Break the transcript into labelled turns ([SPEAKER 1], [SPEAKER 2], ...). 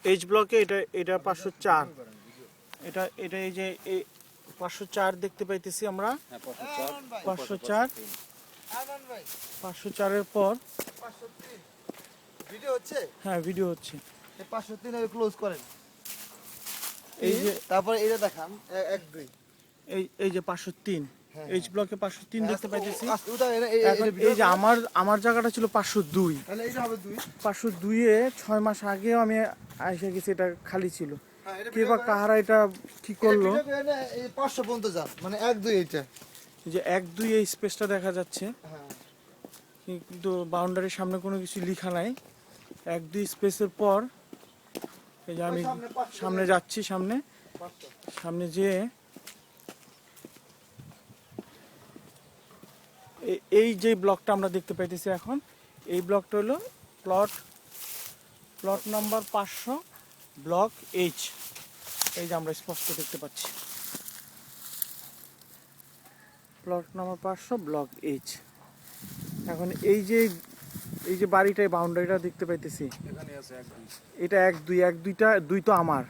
[SPEAKER 1] H ব্লকে এটা 504, এটা এই যে 504 দেখতে পাইতেছি আমরা। 504 504-এর পর
[SPEAKER 2] ভিডিও হচ্ছে।
[SPEAKER 1] হ্যাঁ ভিডিও হচ্ছে।
[SPEAKER 2] 503 এর ক্লোজ করেন।
[SPEAKER 1] এই যে
[SPEAKER 2] তারপরে এটা দেখান 1 2।
[SPEAKER 1] এই যে 503, এইচ ব্লকে 503 দেখতে পাইতেছি।
[SPEAKER 2] এখন
[SPEAKER 1] এই যে আমার জায়গাটা ছিল 502,
[SPEAKER 2] তাহলে এটা হবে 2।
[SPEAKER 1] 502-এ 6 মাস আগেও আমি আইসা গেছি, এটা খালি ছিল। কে বা কাহারা এটা কি করলো?
[SPEAKER 2] এই 500 পর্যন্ত যান, মানে 1 2 এইটা।
[SPEAKER 1] এই যে 1 2 এই স্পেসটা দেখা যাচ্ছে,
[SPEAKER 2] হ্যাঁ
[SPEAKER 1] কিন্তু বাউন্ডারির সামনে কোনো কিছু লেখা নাই। 1 2 স্পেসের পর এই যে আমি সামনে যাচ্ছি, সামনে যেয়ে এই যে ব্লকটা আমরা দেখতে পাইতেছি এখন, এই ব্লকটা হলো প্লট নাম্বার 500, ব্লক এইচ। এই যে আমরা স্পষ্ট দেখতে পাচ্ছি প্লট নাম্বার 500, ব্লক এইচ। এখন এই যে বাড়িটায় বাউন্ডারিটা দেখতে পাইতেছি,
[SPEAKER 3] এখানে আছে 1 2।
[SPEAKER 1] এটা 1 2 1 2টা 2 তো আমার।